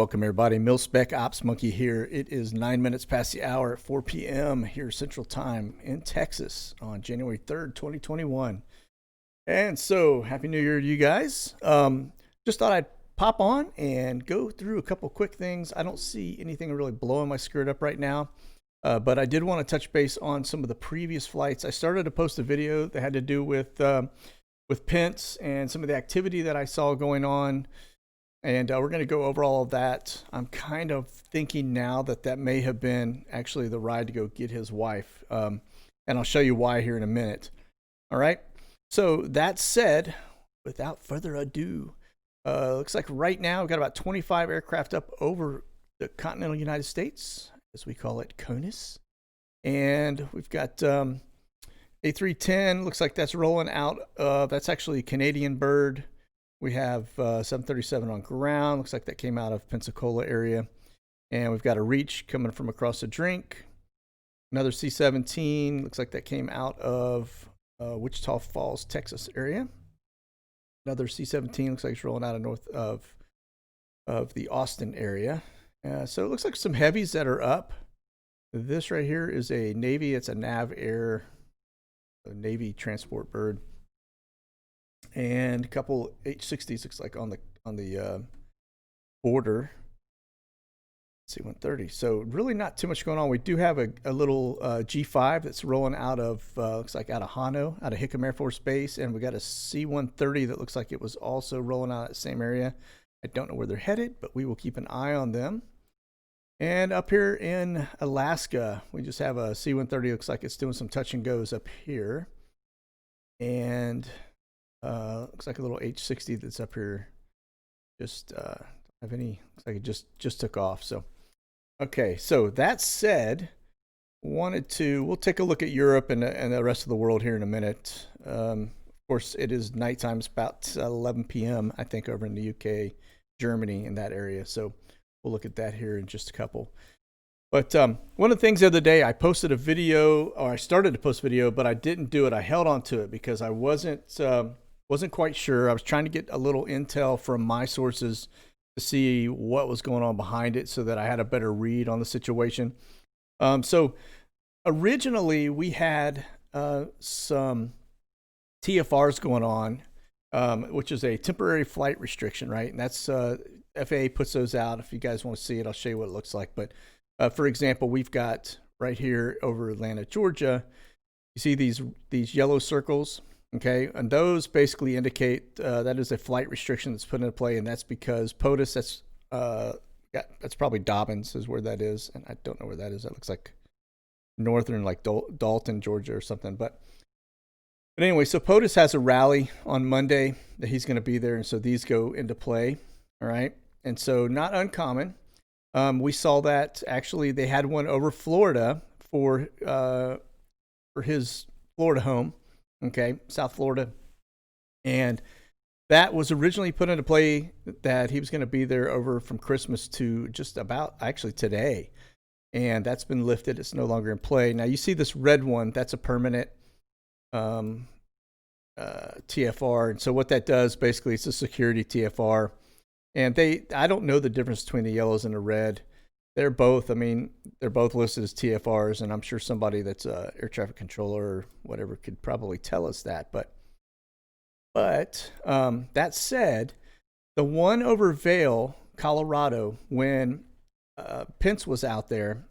welcome everybody. Mil-Spec Ops Monkey here. It is 9 minutes past the hour at 4 p.m. here Central Time in Texas on January 3rd, 2021. And so, Happy New Year to you guys. Just thought I'd pop on and go through a couple quick things. I don't see anything really blowing my skirt up right now, but I did want to touch base on some of the previous flights. I started to post a video that had to do with Pence and some of the activity that I saw going on. And we're going to go over all of that. I'm kind of thinking now that that may have been actually the ride to go get his wife. And I'll show you why here in a minute. All right. So that said, without further ado, looks like right now we've got about 25 aircraft up over the continental United States, as we call it, CONUS. And we've got A310. Looks like that's rolling out. That's actually a Canadian bird. We have 737 on ground. Looks like that came out of Pensacola area. And we've got a Reach coming from across the drink. Another C-17. Looks like that came out of Wichita Falls, Texas area. Another C-17. Looks like it's rolling out of north of the Austin area. So it looks like some heavies that are up. This right here is a Navy. It's a Nav Air, a Navy transport bird. And a couple H-60s looks like on the border. C-130. So really not too much going on. We do have a little G5 that's rolling out of looks like out of Hano, out of Hickam Air Force Base, and we got a C-130 that looks like it was also rolling out of that same area. I don't know where they're headed, but we will keep an eye on them. And up here in Alaska, we just have a C-130. Looks like it's doing some touch and goes up here, and looks like a little H-60 that's up here. Just have any? Looks like it just took off. So, okay. So that said, we'll take a look at Europe and the rest of the world here in a minute. Of course, it is nighttime. It's about 11 p.m. I think over in the UK, Germany, in that area. So we'll look at that here in just a couple. But one of the things the other day, I posted a video, or I started to post a video, but I didn't do it. I held on to it because I wasn't quite sure. I was trying to get a little intel from my sources to see what was going on behind it so that I had a better read on the situation. So originally we had some TFRs going on, which is a temporary flight restriction, right? And that's FAA puts those out. If you guys want to see it, I'll show you what it looks like. But for example, we've got right here over Atlanta, Georgia, you see these yellow circles. Okay, and those basically indicate that is a flight restriction that's put into play, and that's because POTUS, that's probably Dobbins is where that is, and I don't know where that is. That looks like northern, like Dalton, Georgia or something. But anyway, so POTUS has a rally on Monday that he's going to be there, and so these go into play. All right, and so not uncommon. We saw that actually they had one over Florida for his Florida home. Okay, South Florida. And that was originally put into play that he was going to be there over from Christmas to just about actually today. And that's been lifted. It's no longer in play. Now you see this red one, that's a permanent TFR. And so what that does, basically, it's a security TFR. And I don't know the difference between the yellows and the red. They're both listed as TFRs, and I'm sure somebody that's a air traffic controller or whatever could probably tell us that. But that said, the one over Vail, Colorado, when Pence was out there,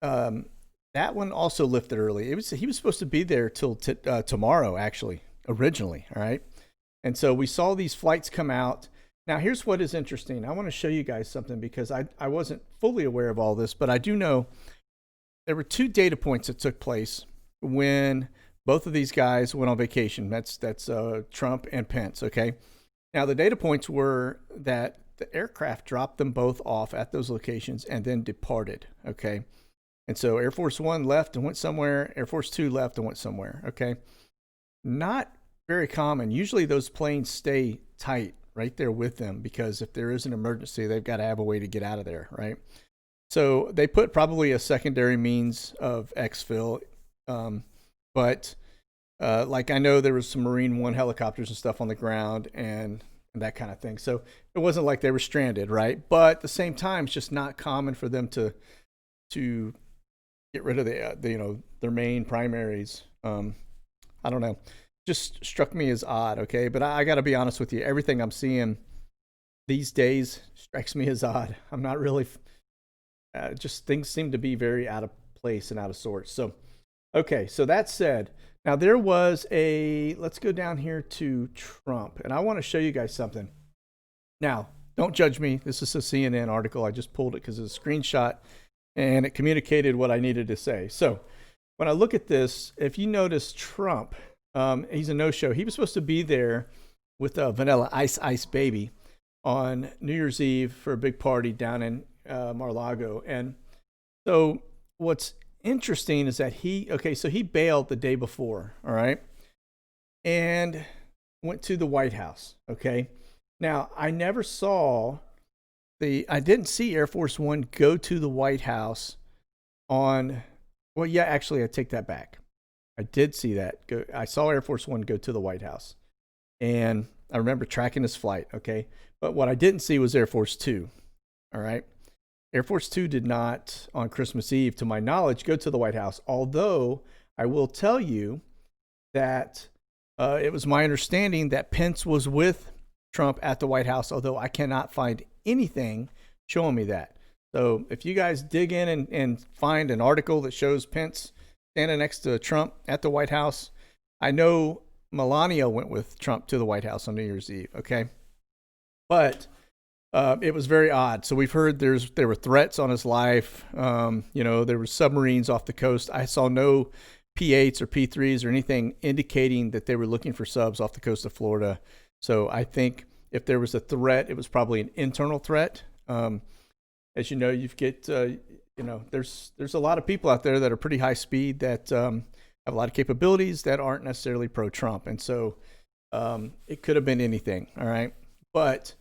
that one also lifted early. He was supposed to be there till tomorrow, actually, originally. All right, and so we saw these flights come out. Now, here's what is interesting. I want to show you guys something because I wasn't fully aware of all this, but I do know there were two data points that took place when both of these guys went on vacation. That's Trump and Pence, okay? Now, the data points were that the aircraft dropped them both off at those locations and then departed, okay? And so Air Force One left and went somewhere. Air Force Two left and went somewhere, okay? Not very common. Usually those planes stay tight right there with them because if there is an emergency, they've got to have a way to get out of there, right? So they put probably a secondary means of exfil, but like I know there was some Marine One helicopters and stuff on the ground, and and that kind of thing. So it wasn't like they were stranded, right? But at the same time, it's just not common for them to get rid of the their main primaries. I don't know, just struck me as odd. Okay, but I got to be honest with you, everything I'm seeing these days strikes me as odd. I'm not really just things seem to be very out of place and out of sorts. So okay, so that said, now there was let's go down here to Trump, and I want to show you guys something. Now, don't judge me. This is a CNN article. I just pulled it because it's a screenshot, and it communicated what I needed to say. So when I look at this, if you notice Trump, he's a no-show. He was supposed to be there with Vanilla Ice Baby on New Year's Eve for a big party down in Mar-a-Lago. And so what's interesting is that he bailed the day before, all right, and went to the White House. Okay, now I didn't see Air Force One go to the White House actually I take that back. I did see that. I saw Air Force One go to the White House, and I remember tracking his flight. Okay, but what I didn't see was Air Force Two. All right. Air Force Two did not, on Christmas Eve, to my knowledge, go to the White House. Although I will tell you that it was my understanding that Pence was with Trump at the White House, although I cannot find anything showing me that. So if you guys dig in and find an article that shows Pence standing next to Trump at the White House, I know Melania went with Trump to the White House on New Year's Eve, okay? But it was very odd. So we've heard there were threats on his life. There were submarines off the coast. I saw no P-8s or P-3s or anything indicating that they were looking for subs off the coast of Florida. So I think if there was a threat, it was probably an internal threat. As you know, there's a lot of people out there that are pretty high speed that have a lot of capabilities that aren't necessarily pro-Trump. And so it could have been anything, all right? But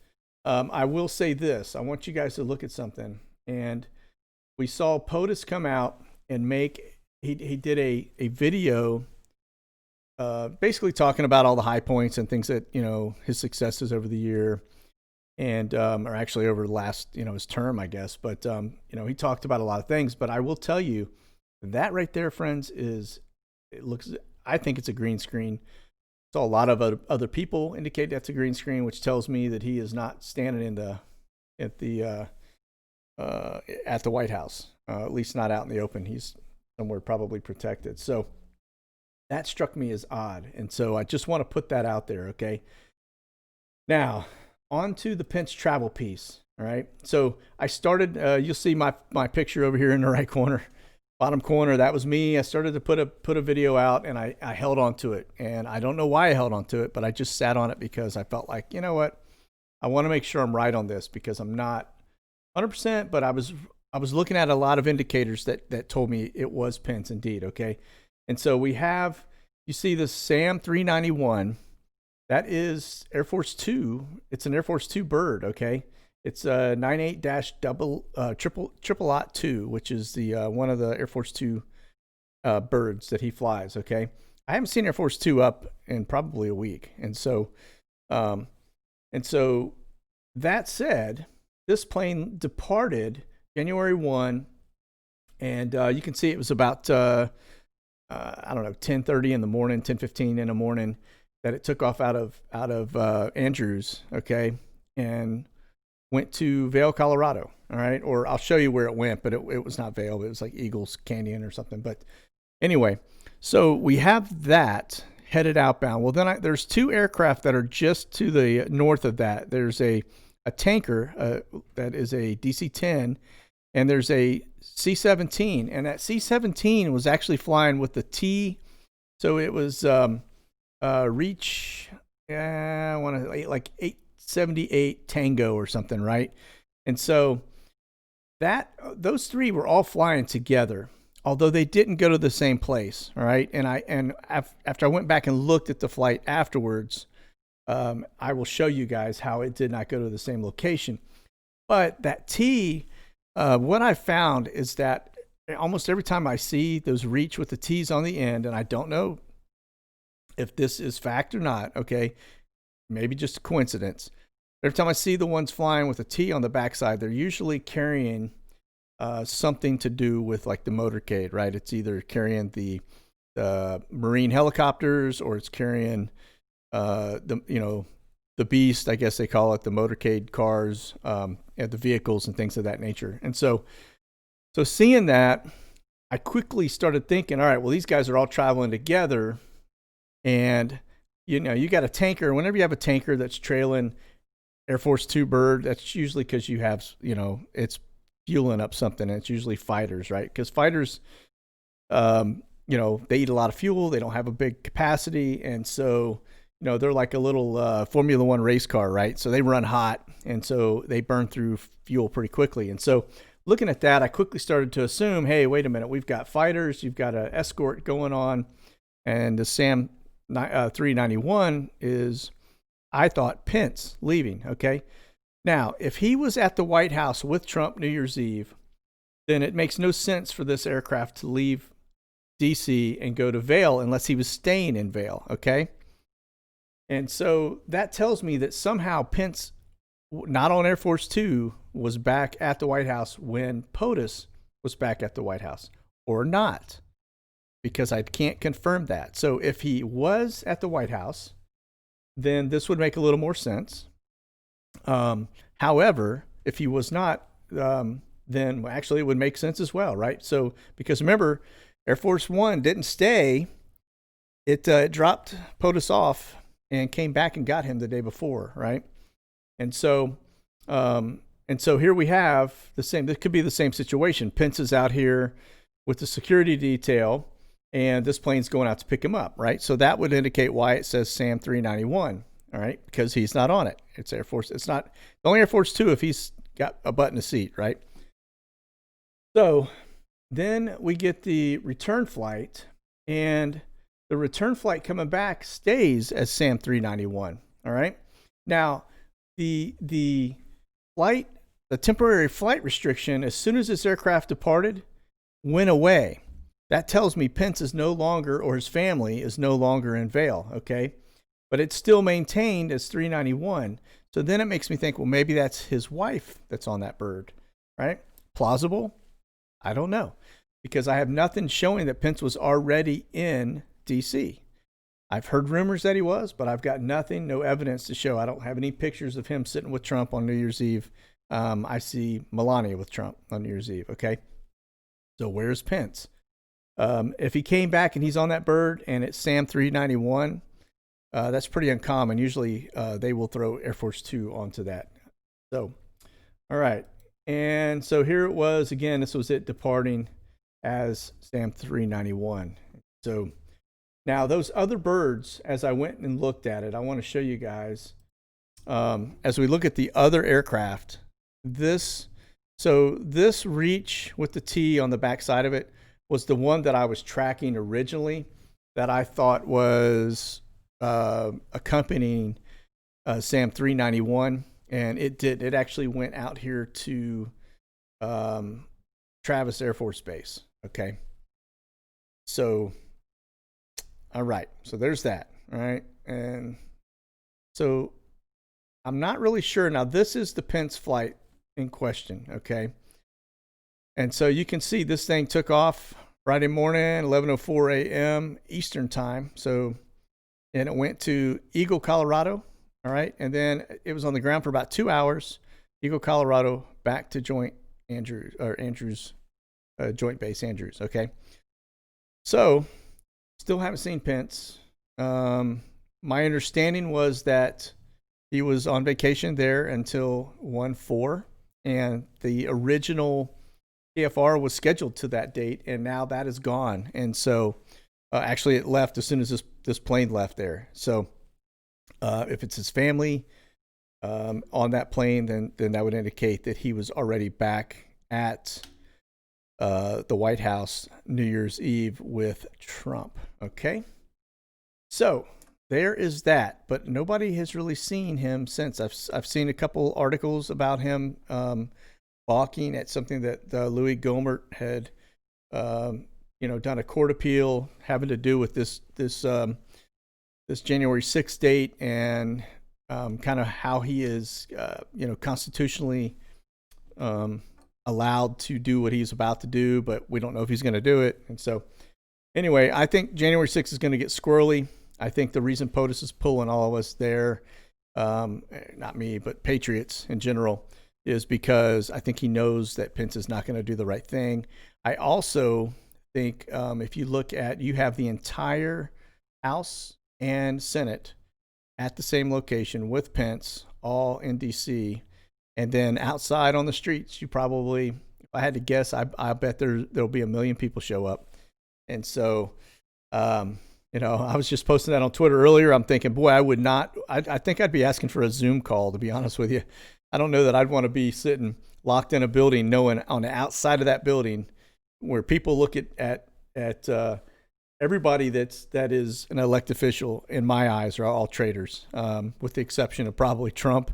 I will say this. I want you guys to look at something. And we saw POTUS come out and he did a video basically talking about all the high points and things that, his successes over the year and or actually over the last, his term, I guess. But, he talked about a lot of things. But I will tell you that right there, friends, I think it's a green screen. Saw a lot of other people indicate that's a green screen, which tells me that he is not standing at the White House, at least not out in the open. He's somewhere probably protected. So that struck me as odd, and so I just want to put that out there. Okay. Now on to the Pence travel piece. All right. So I started. You'll see my picture over here in the right corner. Bottom corner, that was me. I started to put a video out, and I held on to it. And I don't know why I held on to it, but I just sat on it because I felt like, you know what? I want to make sure I'm right on this because I'm not 100%, but I was looking at a lot of indicators that told me it was Pence indeed, okay? And so you see the SAM 391. That is Air Force 2. It's an Air Force 2 bird, okay? It's a 98-2, which is the one of the Air Force 2 birds that he flies. Okay, I haven't seen Air Force 2 up in probably a week, and so that said, this plane departed January 1, and you can see it was about 10:30 in the morning, 10:15 in the morning that it took off out of Andrews. Okay, and went to Vail, Colorado. All right. Or I'll show you where it went, but it was not Vail. It was like Eagles Canyon or something. But anyway, so we have that headed outbound. Well, then there's two aircraft that are just to the north of that. There's a tanker that is a DC-10, and there's a C-17. And that C-17 was actually flying with the T. So it was Reach, I want to like 878 Tango or something, right? And so those three were all flying together, although they didn't go to the same place, all right? And after I went back and looked at the flight afterwards, I will show you guys how it did not go to the same location. But that T, what I found is that almost every time I see those Reach with the T's on the end, and I don't know if this is fact or not, okay, maybe just a coincidence, Every time I see the ones flying with a T on the backside, they're usually carrying something to do with like the motorcade, right? It's either carrying the Marine helicopters, or it's carrying the beast, I guess they call it, the motorcade cars, and the vehicles and things of that nature. And so seeing that, I quickly started thinking, all right, well, these guys are all traveling together, and you got a tanker. Whenever you have a tanker that's trailing Air Force 2 bird, that's usually because you have, it's fueling up something, and it's usually fighters, right? Because fighters, they eat a lot of fuel. They don't have a big capacity. And so, they're like a little Formula One race car, right? So they run hot, and so they burn through fuel pretty quickly. And so looking at that, I quickly started to assume, hey, wait a minute, we've got fighters, you've got an escort going on, and the SAM 391 is, I thought, Pence leaving, okay? Now, if he was at the White House with Trump New Year's Eve, then it makes no sense for this aircraft to leave D.C. and go to Vail unless he was staying in Vail, okay? And so that tells me that somehow Pence, not on Air Force 2, was back at the White House when POTUS was back at the White House, or not, because I can't confirm that. So if he was at the White House, then this would make a little more sense. However, if he was not, then actually it would make sense as well, right? So, because remember, Air Force One didn't stay. It dropped POTUS off and came back and got him the day before, right? And so here we have the same. This could be the same situation. Pence is out here with the security detail, and this plane's going out to pick him up, right? So that would indicate why it says SAM 391, all right? Because he's not on it. It's Air Force. It's not only Air Force 2 if he's got a butt in a seat, right? So then we get the return flight, and the return flight coming back stays as SAM 391, all right? Now, the flight, the temporary flight restriction, as soon as this aircraft departed, went away. That tells me Pence is no longer, or his family is no longer in Vail, okay? But it's still maintained as 391. So then it makes me think, well, maybe that's his wife that's on that bird, right? Plausible? I don't know, because I have nothing showing that Pence was already in D.C. I've heard rumors that he was, but I've got nothing, no evidence to show. I don't have any pictures of him sitting with Trump on New Year's Eve. I see Melania with Trump on New Year's Eve, okay? So where's Pence? If he came back and he's on that bird and it's SAM 391, that's pretty uncommon. Usually they will throw Air Force 2 onto that. So, all right. And so here it was. Again, this was it departing as SAM 391. So now those other birds, as I went and looked at it, I want to show you guys, as we look at the other aircraft, this reach with the T on the back side of it was the one that I was tracking originally, that I thought was accompanying SAM 391, and it actually went out here to Travis Air Force Base. Okay, so all right, so there's that. All right, and so I'm not really sure. Now this is the Pence flight in question. Okay. And so you can see this thing took off Friday morning, 11:04 a.m. Eastern time. So, and it went to Eagle, Colorado. All right. And then it was on the ground for about 2 hours. Eagle, Colorado, back to Andrews, Joint Base Andrews. Okay. So still haven't seen Pence. My understanding was that he was on vacation there until 1/4, and the original TFR was scheduled to that date, and now that is gone. And so actually it left as soon as this plane left there. So if it's his family on that plane, then that would indicate that he was already back at the White House New Year's Eve with Trump. Okay. So there is that, but nobody has really seen him since. I've seen a couple articles about him balking at something that Louis Gohmert had, done a court appeal having to do with this January 6th date, and kind of how he is, constitutionally allowed to do what he's about to do, but we don't know if he's going to do it. And so, anyway, I think January 6th is going to get squirrely. I think the reason POTUS is pulling all of us there, not me, but patriots in general, is because I think he knows that Pence is not going to do the right thing. I also think if you look at, you have the entire House and Senate at the same location with Pence, all in D.C., and then outside on the streets, you probably, if I had to guess, I bet there'll be 1 million people show up. And so, I was just posting that on Twitter earlier. I'm thinking, boy, I think I'd be asking for a Zoom call, to be honest with you. I don't know that I'd want to be sitting locked in a building, knowing on the outside of that building where people look at everybody that is an elected official, in my eyes, are all traitors, with the exception of probably Trump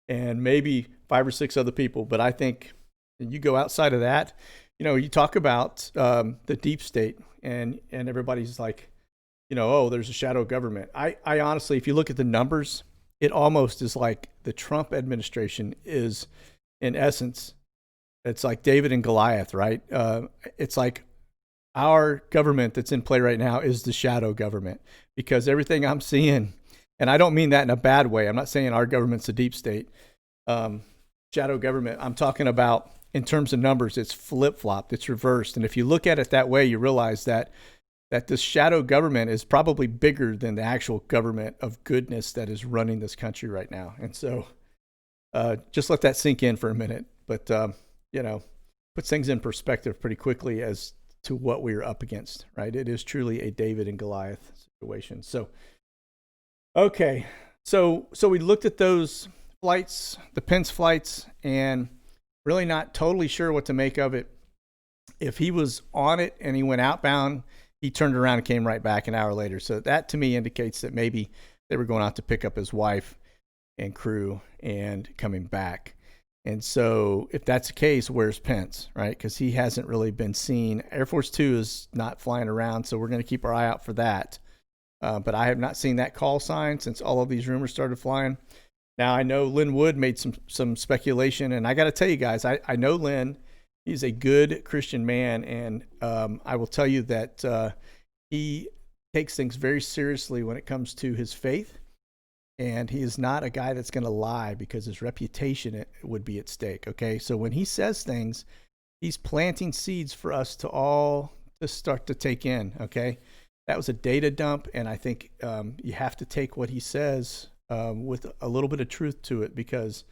and maybe 5 or 6 other people. But I think you go outside of that, you talk about the deep state, and everybody's like, oh, there's a shadow government. I honestly, if you look at the numbers, it almost is like the Trump administration is, in essence, it's like David and Goliath, right? It's like our government that's in play right now is the shadow government, because everything I'm seeing, and I don't mean that in a bad way. I'm not saying our government's a deep state shadow government. I'm talking about in terms of numbers, it's flip-flopped, it's reversed. And if you look at it that way, you realize that this shadow government is probably bigger than the actual government of goodness that is running this country right now. And so just let that sink in for a minute. But, puts things in perspective pretty quickly as to what we're up against, right? It is truly a David and Goliath situation. So, okay. So we looked at those flights, the Pence flights, and really not totally sure what to make of it. If he was on it and he went outbound, he turned around and came right back an hour later. So that to me indicates that maybe they were going out to pick up his wife and crew and coming back. And so if that's the case, where's Pence, right? Because he hasn't really been seen. Air Force Two is not flying around, so we're going to keep our eye out for that. But I have not seen that call sign since all of these rumors started flying. Now, I know Lynn Wood made some speculation, and I got to tell you guys, I know Lynn. He's a good Christian man, and I will tell you that he takes things very seriously when it comes to his faith. And he is not a guy that's going to lie because his reputation would be at stake. Okay, so when he says things, he's planting seeds for us to all to start to take in. Okay, that was a data dump, and I think you have to take what he says with a little bit of truth to it, because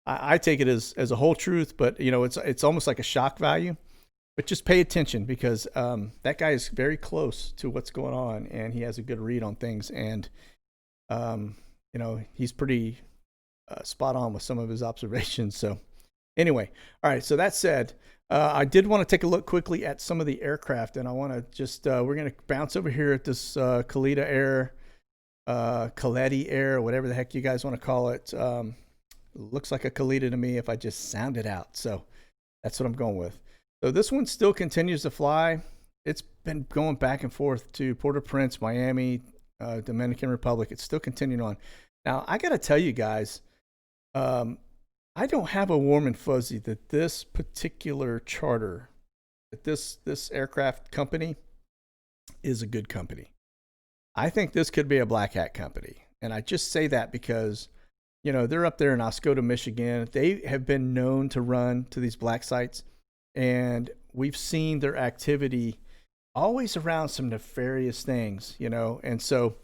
I take it as a whole truth, but it's almost like a shock value. But just pay attention, because that guy is very close to what's going on, and he has a good read on things, and he's pretty spot on with some of his observations. So anyway, all right. So that said, I did want to take a look quickly at some of the aircraft, and I want to just we're going to bounce over here at this Khalida Air, Khaledi Air, whatever the heck you guys want to call it. Looks like a Khalida to me if I just sound it out. So that's what I'm going with. So this one still continues to fly. It's been going back and forth to Port-au-Prince, Miami, Dominican Republic. It's still continuing on. Now, I got to tell you guys, I don't have a warm and fuzzy that this particular charter, that this aircraft company is a good company. I think this could be a black hat company. And I just say that because, they're up there in Oscoda, Michigan. They have been known to run to these black sites, and we've seen their activity always around some nefarious things, and so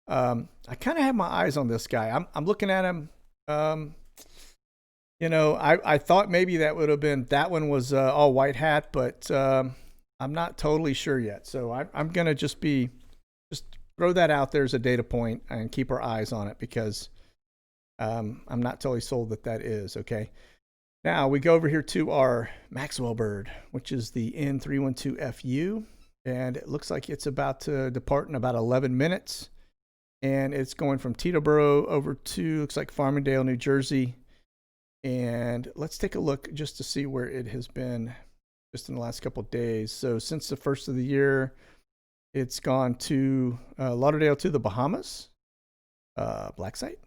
I kind of have my eyes on this guy. I'm looking at him. I thought maybe that one was all white hat, but I'm not totally sure yet. So I'm gonna just throw that out there as a data point and keep our eyes on it, because I'm not totally sold that is okay. Now we go over here to our Maxwell bird, which is the N312FU. And it looks like it's about to depart in about 11 minutes. And it's going from Teterboro over to, looks like Farmingdale, New Jersey. And let's take a look just to see where it has been just in the last couple of days. So since the first of the year, it's gone to Lauderdale to the Bahamas, black site.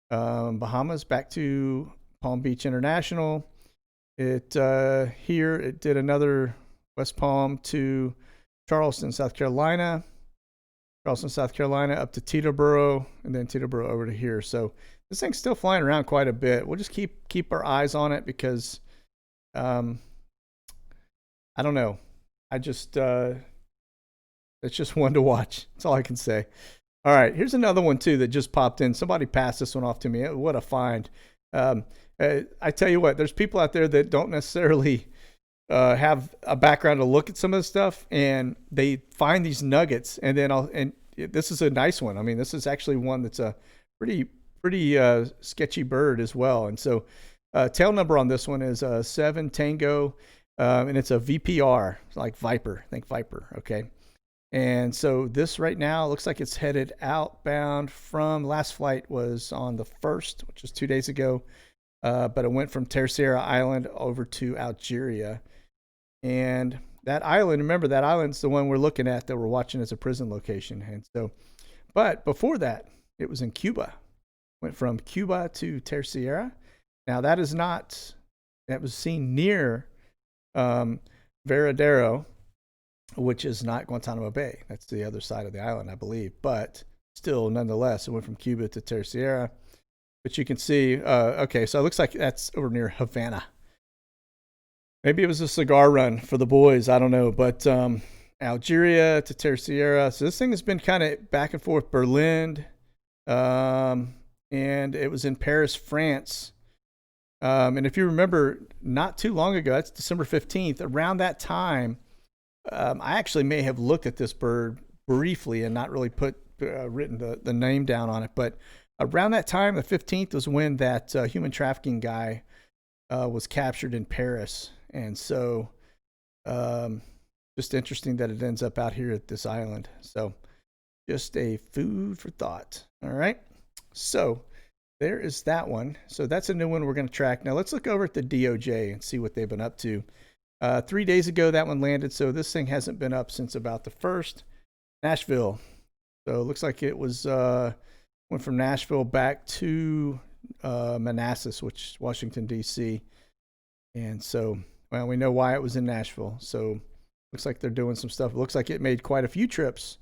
Bahamas back to Palm Beach International. It here it did another West Palm to Charleston, South Carolina. Charleston, South Carolina up to Teterboro, and then Teterboro over to here. So this thing's still flying around quite a bit. We'll just keep our eyes on it because I don't know. I just it's just one to watch. That's all I can say. All right, here's another one too that just popped in. Somebody passed this one off to me. What a find! I tell you what, there's people out there that don't necessarily have a background to look at some of this stuff, and they find these nuggets, and then this is a nice one. I mean, this is actually one that's a pretty sketchy bird as well. And so, tail number on this one is 7 Tango, and it's a VPR, like Viper. Think Viper, okay. And so this right now looks like it's headed outbound from last flight was on the 1st, which was 2 days ago. But it went from Terceira Island over to Algeria. And that island, remember that island's the one we're looking at that we're watching as a prison location. And so, but before that, it was in Cuba. Went from Cuba to Terceira. Now that was seen near Veradero, which is not Guantanamo Bay. That's the other side of the island, I believe. But still, nonetheless, it went from Cuba to Terceira. But you can see, okay, so it looks like that's over near Havana. Maybe it was a cigar run for the boys. I don't know. But Algeria to Terceira. So this thing has been kind of back and forth. Berlin. And it was in Paris, France. And if you remember, not too long ago, that's December 15th, around that time, I actually may have looked at this bird briefly and not really written the name down on it. But around that time, the 15th, was when that human trafficking guy was captured in Paris. And so just interesting that it ends up out here at this island. So just a food for thought. All right. So there is that one. So that's a new one we're going to track. Now let's look over at the DOJ and see what they've been up to. 3 days ago, that one landed. So this thing hasn't been up since about the 1st. Nashville. So it looks like it was went from Nashville back to Manassas, which is Washington, D.C. And so, well, we know why it was in Nashville. So looks like they're doing some stuff. It looks like it made quite a few trips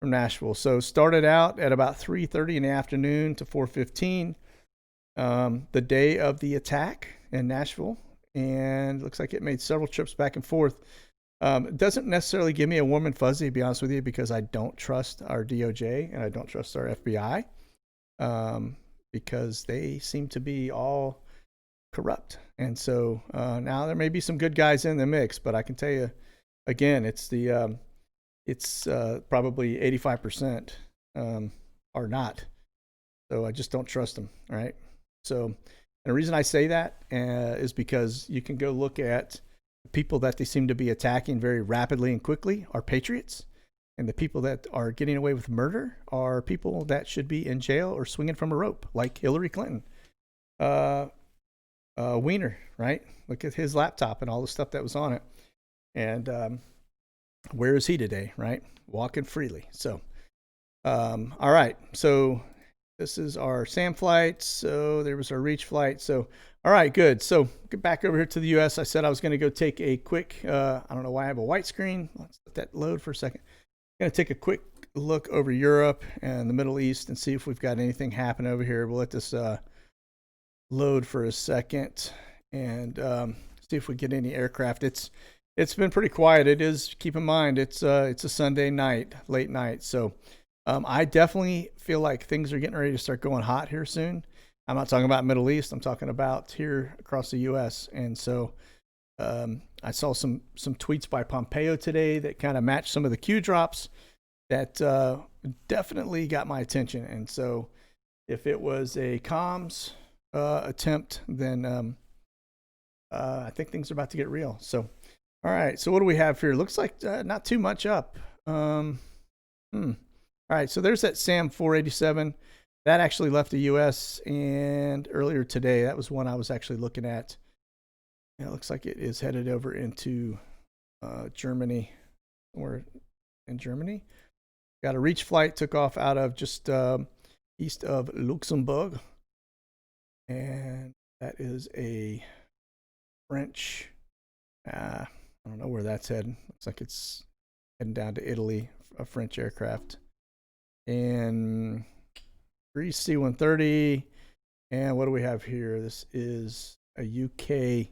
from Nashville. So started out at about 3:30 in the afternoon to 4:15 the day of the attack in Nashville. And looks like it made several trips back and forth. It doesn't necessarily give me a warm and fuzzy, to be honest with you, because I don't trust our DOJ and I don't trust our FBI because they seem to be all corrupt. And so now there may be some good guys in the mix, but I can tell you, again, it's probably 85% are not. So I just don't trust them. All right. So, and the reason I say that is because you can go look at the people that they seem to be attacking very rapidly and quickly are patriots. And the people that are getting away with murder are people that should be in jail or swinging from a rope, like Hillary Clinton. Wiener, right? Look at his laptop and all the stuff that was on it. And where is he today, right? Walking freely. So, all right. So this is our SAM flight. So there was our reach flight. So, all right, good. So get back over here to the U.S. I said I was going to go take a quick, I don't know why I have a white screen. Let's let that load for a second. I'm going to take a quick look over Europe and the Middle East and see if we've got anything happen over here. We'll let this load for a second and see if we get any aircraft. It's been pretty quiet. It is, keep in mind, it's a Sunday night, late night. So I definitely feel like things are getting ready to start going hot here soon. I'm not talking about Middle East. I'm talking about here across the U.S. And so I saw some tweets by Pompeo today that kind of matched some of the Q drops that definitely got my attention. And so if it was a comms attempt, then I think things are about to get real. So, all right. So what do we have here? Looks like not too much up. All right. So there's that SAM 487 that actually left the U.S. and earlier today, that was one I was actually looking at. It looks like it is headed over into Germany, or in Germany. Got a reach flight, took off out of just east of Luxembourg. And that is a French, I don't know where that's heading. Looks like it's heading down to Italy, a French aircraft. And Greece C-130. And what do we have here? This is a UK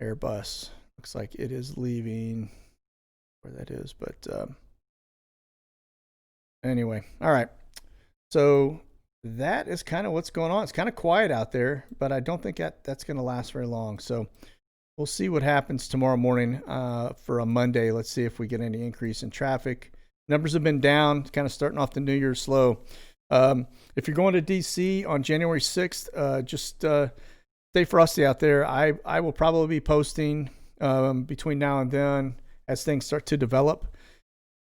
Airbus. Looks like it is leaving where that is, but anyway, all right. So that is kind of what's going on. It's kind of quiet out there, but I don't think that's going to last very long. So we'll see what happens tomorrow morning for a Monday. Let's see if we get any increase in traffic. Numbers have been down, kind of starting off the new year slow. If you're going to DC on January 6th, just stay frosty out there. I will probably be posting between now and then as things start to develop.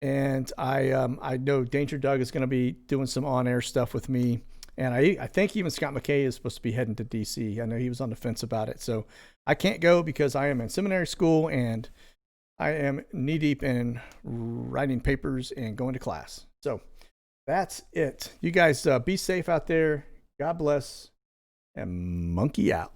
And I know Danger Doug is going to be doing some on-air stuff with me. And I think even Scott McKay is supposed to be heading to DC. I know he was on the fence about it. So I can't go because I am in seminary school and I am knee-deep in writing papers and going to class. So that's it. You guys be safe out there. God bless. And monkey out.